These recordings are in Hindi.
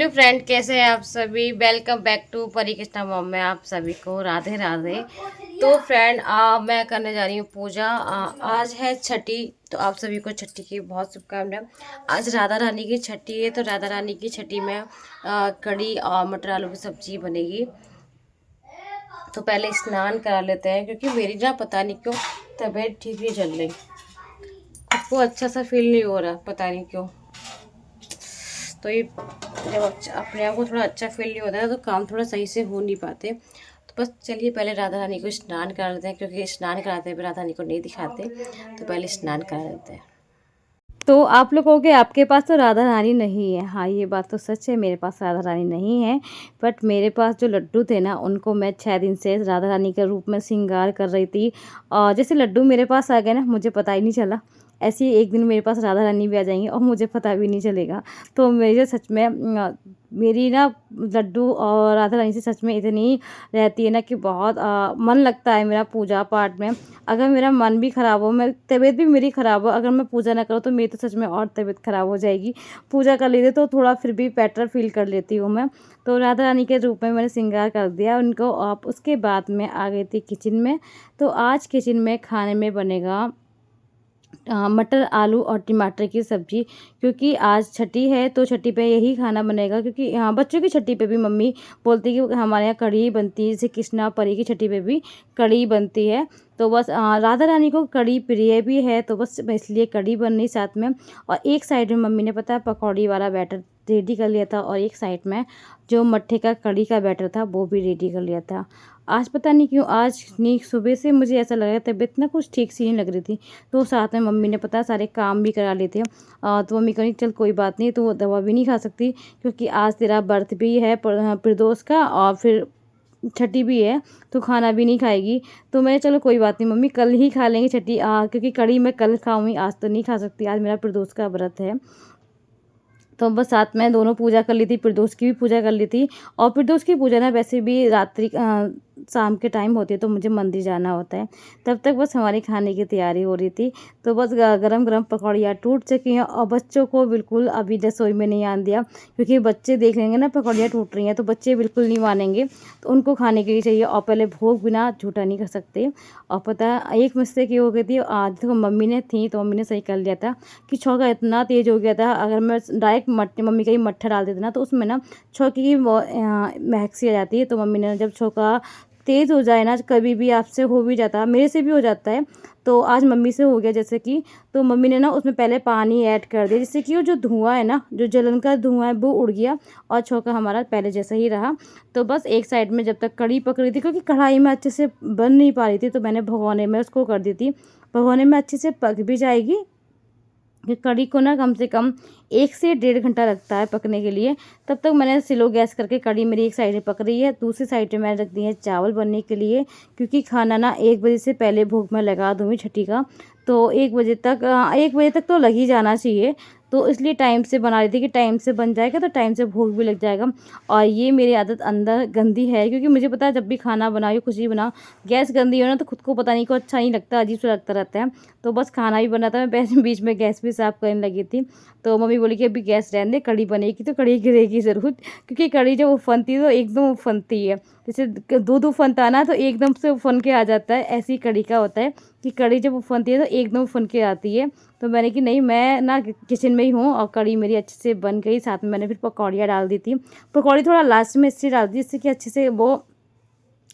हेलो फ्रेंड, कैसे हैं आप सभी। वेलकम बैक टू परी कृष्णा मॉम में आप सभी को राधे राधे। तो फ्रेंड, मैं करने जा रही हूँ पूजा। आज है छठी, तो आप सभी को छठी की बहुत शुभकामनाएं। आज राधा रानी की छठी है, तो राधा रानी की छठी में कढ़ी और मटर आलू की सब्जी बनेगी। तो पहले स्नान करा लेते हैं, क्योंकि मेरी ना पता नहीं क्यों तबीयत ठीक नहीं चल रही, खुद को अच्छा सा फील नहीं हो रहा, पता नहीं क्यों। तो ये जब अपने आप को थोड़ा अच्छा फील नहीं होता है तो काम थोड़ा सही से हो नहीं पाते। तो बस चलिए पहले राधा रानी को स्नान करा लेते हैं, क्योंकि स्नान कराते हुए राधा रानी को नहीं दिखाते, तो पहले स्नान करा लेते हैं। तो आप लोग कहोगे आपके पास तो राधा रानी नहीं है। हाँ, ये बात तो सच है, मेरे पास राधा रानी नहीं है। बट मेरे पास जो लड्डू थे ना, उनको मैं 6 दिन से राधा रानी के रूप में श्रृंगार कर रही थी। और जैसे लड्डू मेरे पास आ गए ना, मुझे पता ही नहीं चला। ऐसे ही एक दिन मेरे पास राधा रानी भी आ जाएंगी और मुझे पता भी नहीं चलेगा। तो मेरे सच में मेरी ना लड्डू और राधा रानी से सच में इतनी रहती है ना कि बहुत मन लगता है मेरा पूजा पाठ में। अगर मेरा मन भी ख़राब हो, मैं तबीयत भी मेरी ख़राब हो, अगर मैं पूजा ना करूँ तो मेरी तो सच में और तबीयत ख़राब हो जाएगी। पूजा कर लेते तो थोड़ा फिर भी बेटर फील कर लेती हूँ मैं। तो राधा रानी के रूप में मैंने श्रृंगार कर दिया उनको। आप उसके बाद में आ गई थी किचन में। तो आज किचन में खाने में बनेगा मटर आलू और टमाटर की सब्ज़ी, क्योंकि आज छठी है तो छठी पे यही खाना बनेगा। क्योंकि यहाँ बच्चों की छठी पे भी मम्मी बोलती है कि हमारे यहाँ कढ़ी बनती है, जैसे कृष्णा परी की छठी पे भी कढ़ी बनती है। तो बस राधा रानी को कढ़ी प्रिय भी है, तो बस इसलिए कढ़ी बन रही साथ में। और एक साइड में मम्मी ने पता है पकौड़ी वाला बैटर रेडी कर लिया था, और एक साइड में जो मट्ठे का कढ़ी का बैटर था वो भी रेडी कर लिया था। आज पता नहीं क्यों, आज नहीं, सुबह से मुझे ऐसा लग रहा है तबीयत ना कुछ ठीक सी नहीं लग रही थी। तो साथ में मम्मी ने पता सारे काम भी करा लिए थे। तो मम्मी कही चल कोई बात नहीं, तो वो दवा भी नहीं खा सकती, क्योंकि आज तेरा व्रत भी है प्रदोष का, और फिर छठी भी है, तो खाना भी नहीं खाएगी। तो मैं चलो कोई बात नहीं मम्मी, कल ही खा लेंगे छठी, क्योंकि कढ़ी मैं कल खाऊंगी, आज तो नहीं खा सकती, आज मेरा प्रदोष का व्रत है। तो बस साथ में दोनों पूजा कर ली थी, प्रदोष की भी पूजा कर ली थी। और प्रदोष की पूजा ना वैसे भी रात्रि शाम के टाइम होती है, तो मुझे मंदिर जाना होता है। तब तक बस हमारी खाने की तैयारी हो रही थी। तो बस गरम गरम पकौड़ियाँ टूट चुकी हैं, और बच्चों को बिल्कुल अभी रसोई में नहीं आने दिया, क्योंकि बच्चे देख लेंगे ना पकौड़ियाँ टूट रही हैं तो बच्चे बिल्कुल नहीं मानेंगे, तो उनको खाने के लिए चाहिए। और पहले भोग बिना झूठा नहीं कर सकते। और पता है एक मिस्टेक ये हो गई थी, आज देखो मम्मी ने थी तो मम्मी ने सही कर लिया था कि छौंका इतना तेज़ हो गया था। अगर मैं डायरेक्ट मम्मी का ही मट्ठा डाल देती ना, तो उसमें ना छौंके की महक सी आ जाती है। तो मम्मी ने जब छौंका तेज़ हो जाए ना, कभी भी आपसे हो भी जाता है, मेरे से भी हो जाता है, तो आज मम्मी से हो गया जैसे कि। तो मम्मी ने ना उसमें पहले पानी ऐड कर दिया, जिससे कि वो जो धुआं है ना, जो जलन का धुआं है वो उड़ गया, और छौंका हमारा पहले जैसा ही रहा। तो बस एक साइड में जब तक कढ़ी पक रही थी, क्योंकि कढ़ाई में अच्छे से बन नहीं पा रही थी, तो मैंने भगोने में उसको कर दी थी। भगोने में अच्छे से पक भी जाएगी, कि कढ़ी को ना कम से कम 1 से 1.5 घंटा लगता है पकने के लिए। तब तक मैंने स्लो गैस करके कढ़ी मेरी एक साइड में पक रही है, दूसरी साइड में मैंने रख दी है चावल बनने के लिए, क्योंकि खाना ना 1 बजे से पहले भोग में लगा दूँगी छठी का। तो 1 बजे तक तो लग ही जाना चाहिए। तो इसलिए टाइम से बना रही थी कि टाइम से बन जाएगा तो टाइम से भोग भी लग जाएगा। और ये मेरी आदत अंदर गंदी है, क्योंकि मुझे पता है जब भी खाना बनाओ कुछ भी बनाओ, गैस गंदी हो ना तो खुद को पता नहीं को अच्छा नहीं लगता, अजीब सा लगता रहता है। तो बस खाना भी बना था, मैं बीच में गैस भी साफ़ करने लगी थी। तो मम्मी बोली कि अभी गैस रहने दे, कढ़ी बनेगी तो कढ़ी गिरेगी ज़रूर, क्योंकि कढ़ी जब उफनती है तो एकदम उफनती है। जैसे दूध उफनता है ना, तो एकदम से उफन के आ जाता है, ऐसी कढ़ी का होता है कि कढ़ी जब उफनती है तो एकदम उफन के आती है। तो मैंने कि नहीं, मैं ना किचन में ही हूँ, और कढ़ी मेरी अच्छे से बन गई। साथ में मैंने फिर पकौड़ियाँ डाल दी थी। पकौड़ी थोड़ा लास्ट में इसलिए डाल दी जिससे कि अच्छे से वो,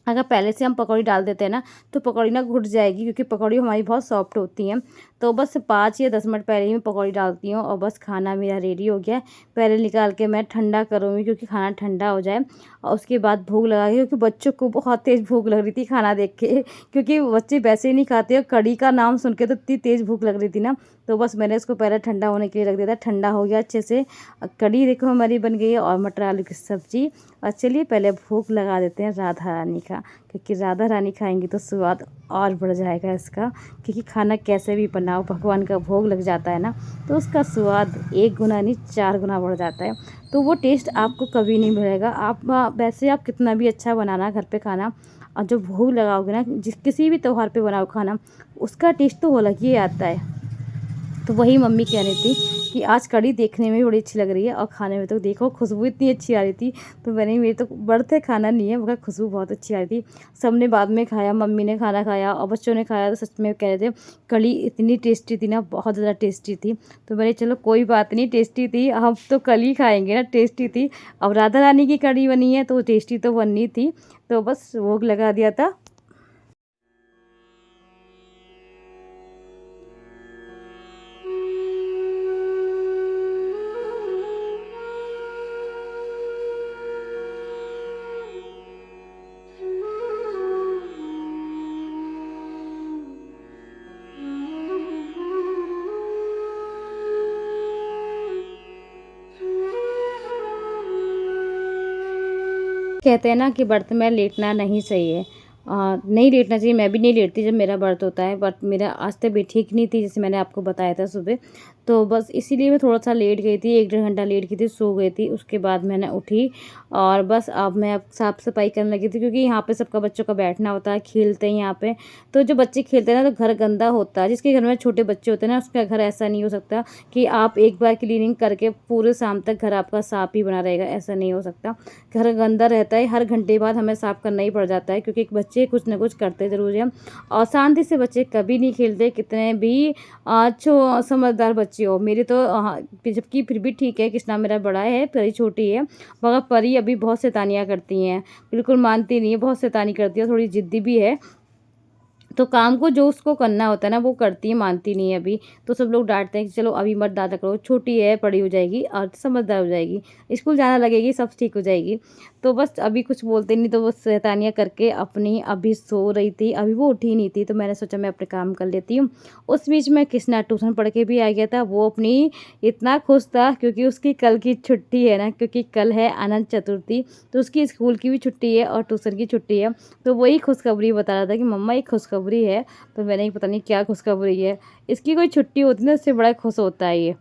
अगर पहले से हम पकौड़ी डाल देते हैं ना तो पकौड़ी ना घुट जाएगी, क्योंकि पकौड़ी हमारी बहुत सॉफ्ट होती हैं। तो बस 5 या 10 मिनट पहले ही मैं पकौड़ी डालती हूँ, और बस खाना मेरा रेडी हो गया है। पहले निकाल के मैं ठंडा करूँगी, क्योंकि खाना ठंडा हो जाए, और उसके बाद भूख लगाएगी, क्योंकि बच्चों को बहुत तेज़ भूख लग रही थी खाना देख के, क्योंकि बच्चे वैसे ही नहीं खाते, और कढ़ी का नाम सुन के तो इतनी तेज़ भूख लग रही थी ना। तो बस मैंने इसको पहले ठंडा होने के लिए रख दिया था। ठंडा हो गया अच्छे से, कढ़ी देखो हमारी बन गई है, और मटर आलू की सब्ज़ी। और चलिए पहले भोग लगा देते हैं राधा रानी का, क्योंकि राधा रानी खाएंगी तो स्वाद और बढ़ जाएगा इसका। क्योंकि खाना कैसे भी बनाओ, भगवान का भोग लग जाता है ना, तो उसका स्वाद 1 गुना नहीं 4 गुना बढ़ जाता है। तो वो टेस्ट आपको कभी नहीं मिलेगा। आप वैसे आप कितना भी अच्छा बनाना घर पे खाना, और जो भोग लगाओगे ना, किसी भी त्यौहार पे बनाओ खाना, उसका टेस्ट तो अलग ही आता है। तो वही मम्मी कह रही थी कि आज कढ़ी देखने में बड़ी अच्छी लग रही है और खाने में तो देखो खुशबू इतनी अच्छी आ रही थी। तो मैंने मेरे तो बर्थ है खाना नहीं है मगर खुशबू बहुत अच्छी आ रही थी। सबने बाद में खाया, मम्मी ने खाना खाया और बच्चों ने खाया तो सच में कह रहे थे कढ़ी इतनी टेस्टी थी ना, बहुत ज़्यादा टेस्टी थी। तो मैंने चलो कोई बात नहीं, टेस्टी थी हम तो कल ही खाएंगे ना, टेस्टी थी। अब राधा रानी की कढ़ी बनी है तो टेस्टी तो बननी थी, तो बस भोग लगा दिया था। कहते हैं ना कि व्रत में लेटना नहीं सही है। नहीं लेटना चाहिए, मैं भी नहीं लेटती जब मेरा व्रत होता है, बट मेरा आज तबीयत ठीक नहीं थी जैसे मैंने आपको बताया था सुबह। तो बस इसीलिए मैं थोड़ा सा लेट गई थी, 1 डेढ़ घंटा लेट गई थी, सो गई थी। उसके बाद मैंने उठी और बस अब मैं अब साफ़ सफाई करने लगी थी, क्योंकि यहाँ पे सबका बच्चों का बैठना होता है, खेलते हैं यहाँ पे। तो जो बच्चे खेलते हैं ना तो घर गंदा होता है। जिसके घर में छोटे बच्चे होते हैं ना उसका घर ऐसा नहीं हो सकता कि आप एक बार क्लीनिंग करके पूरे शाम तक घर आपका साफ़ ही बना रहेगा, ऐसा नहीं हो सकता। घर गंदा रहता है, हर घंटे बाद हमें साफ़ करना ही पड़ जाता है, क्योंकि बच्चे कुछ ना कुछ करते ज़रूर हैं। और शांति से बच्चे कभी नहीं खेलते, कितने भी समझदार बच्चे हो। मेरे तो जबकि फिर भी ठीक है, कृष्णा मेरा बड़ा है, परी छोटी है, मगर परी अभी बहुत शैतानियाँ करती हैं, बिल्कुल मानती नहीं है, बहुत शैतानी करती है, थोड़ी ज़िद्दी भी है। तो काम को जो उसको करना होता है ना वो करती है, मानती नहीं है अभी। तो सब लोग डाँटते हैं कि चलो अभी मत ज़्यादा करो, छोटी है, बड़ी हो जाएगी और समझदार हो जाएगी, स्कूल जाना लगेगी, सब ठीक हो जाएगी। तो बस अभी कुछ बोलते नहीं, तो बस शैतानियाँ करके अपनी अभी सो रही थी, अभी वो उठी नहीं थी, तो मैंने सोचा मैं अपने काम कर लेती हूँ। उस बीच में कृष्णा ट्यूशन पढ़ के भी आ गया था, वो अपनी इतना खुश था क्योंकि उसकी कल की छुट्टी है ना, क्योंकि कल है अनंत चतुर्थी, तो उसकी स्कूल की भी छुट्टी है और ट्यूशन की छुट्टी है। तो वही खुशखबरी बता रहा था कि मम्मा एक खुशखबरी है। तो मैंने पता नहीं क्या खुशखबरी है, इसकी कोई छुट्टी होती ना उससे बड़ा खुश होता है ये।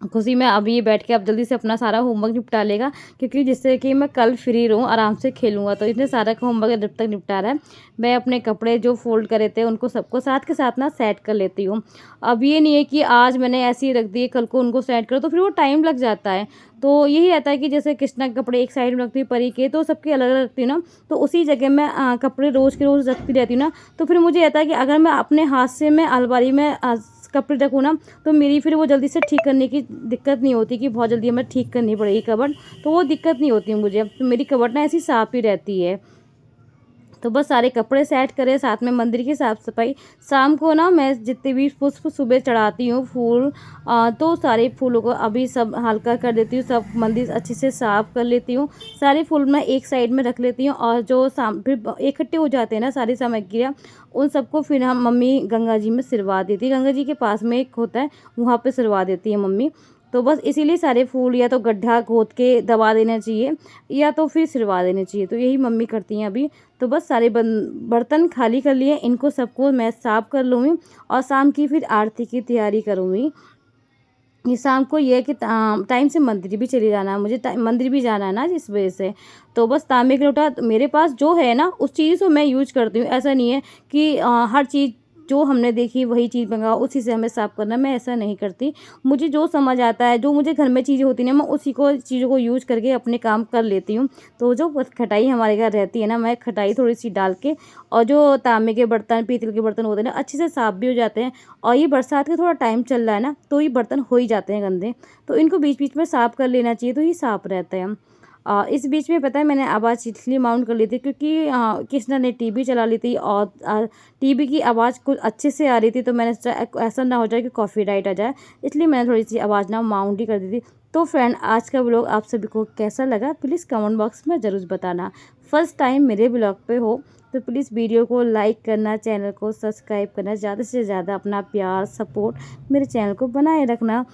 खुशी में अभी ये बैठ के अब जल्दी से अपना सारा होमवर्क निपटा लेगा, क्योंकि जिससे कि मैं कल फ्री रहूँ, आराम से खेलूँगा। तो इतने सारा होमवर्क जब तक निपटा रहा है, मैं अपने कपड़े जो फोल्ड करे थे उनको सबको साथ के साथ ना सेट कर लेती हूँ। अब ये नहीं है कि आज मैंने ऐसे ही रख दिए, कल को उनको सेट करो, तो फिर वो टाइम लग जाता है। तो यही रहता है कि जैसे कृष्णा के कपड़े एक साइड में रखती हूँ, परी के तो सबके अलग अलग रखती हूँ ना, तो उसी जगह मैं कपड़े रोज़ के रोज़ रखती रहती हूँ ना। तो फिर मुझे रहता है कि अगर मैं अपने हाथ से मैं अलमारी में कपड़े रखूँ ना, तो मेरी फिर वो जल्दी से ठीक करने की दिक्कत नहीं होती कि बहुत जल्दी हमें ठीक करनी पड़ेगी कबर्ड, तो वो दिक्कत नहीं होती मुझे। तो मेरी कबर्ड ना ऐसी साफ़ ही रहती है। तो बस सारे कपड़े सेट करे, साथ में मंदिर की साफ़ सफाई। शाम को ना मैं जितने भी पुष्प सुबह चढ़ाती हूँ फूल, तो सारे फूलों को अभी सब हल्का कर देती हूँ, सब मंदिर अच्छे से साफ़ कर लेती हूँ। सारे फूल मैं एक साइड में रख लेती हूँ, और जो फिर इकट्ठे हो जाते हैं ना सारी सामग्रियाँ, उन सबको फिर हम मम्मी गंगा जी में सिरवा देती है। गंगा जी के पास में एक होता है, वहाँ पर सिरवा देती है मम्मी। तो बस इसीलिए सारे फूल या तो गड्ढा खोद के दबा देना चाहिए, या तो फिर सिरवा देने चाहिए, तो यही मम्मी करती हैं अभी। तो बस सारे बर्तन खाली कर लिए, इनको सबको मैं साफ़ कर लूँगी और शाम की फिर आरती की तैयारी करूँगी। ये शाम को ये है कि टाइम से मंदिर भी चले जाना है मुझे, मंदिर भी जाना है ना जिस वजह से। तो बस तांबे का लोटा मेरे पास जो है ना उस चीज़ को मैं यूज करती हूँ। ऐसा नहीं है कि हर चीज़ जो हमने देखी वही चीज़ मंगाओ उसी से हमें साफ़ करना, मैं ऐसा नहीं करती। मुझे जो समझ आता है, जो मुझे घर में चीज़ें होती हैं, मैं उसी को चीज़ों को यूज़ करके अपने काम कर लेती हूँ। तो जो बस खटाई हमारे घर रहती है ना, मैं खटाई थोड़ी सी डाल के, और जो तांबे के बर्तन पीतल के बर्तन होते हैं ना अच्छे से साफ़ भी हो जाते हैं। और ये बरसात का थोड़ा टाइम चल रहा है ना, तो ये बर्तन हो ही जाते हैं गंदे, तो इनको बीच बीच में साफ़ कर लेना चाहिए, तो ये साफ़ रहता है। इस बीच में पता है मैंने आवाज़ इसलिए माउंट कर ली थी क्योंकि कृष्णा ने टीवी चला ली थी, और टीवी की आवाज़ कुछ अच्छे से आ रही थी, तो मैंने सोचा ऐसा ना हो जाए कि कॉपीराइट आ जाए, इसलिए मैंने थोड़ी सी आवाज़ ना माउंट ही कर दी थी। तो फ्रेंड, आज का व्लॉग आप सभी को कैसा लगा प्लीज़ कमेंट बॉक्स में ज़रूर बताना। फर्स्ट टाइम मेरे व्लॉग पे हो तो प्लीज़ वीडियो को लाइक करना, चैनल को सब्सक्राइब करना, ज़्यादा से ज़्यादा अपना प्यार सपोर्ट मेरे चैनल को बनाए रखना।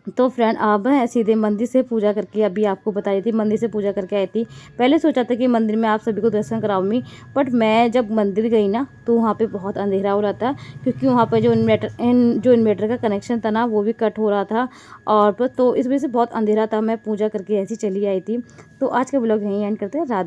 तो फ्रेंड, अब मैं सीधे मंदिर से पूजा करके अभी आपको बता रही थी, मंदिर से पूजा करके आई थी। पहले सोचा था कि मंदिर में आप सभी को दर्शन कराऊंगी, बट मैं जब मंदिर गई ना तो वहाँ पे बहुत अंधेरा हो रहा था, क्योंकि वहाँ पे जो इन्वर्टर का कनेक्शन था ना वो भी कट हो रहा था, और तो इस वजह से बहुत अंधेरा था। मैं पूजा करके ऐसी चली आई थी। तो आज का ब्लॉग यहीं एंड करते हैं। राधे।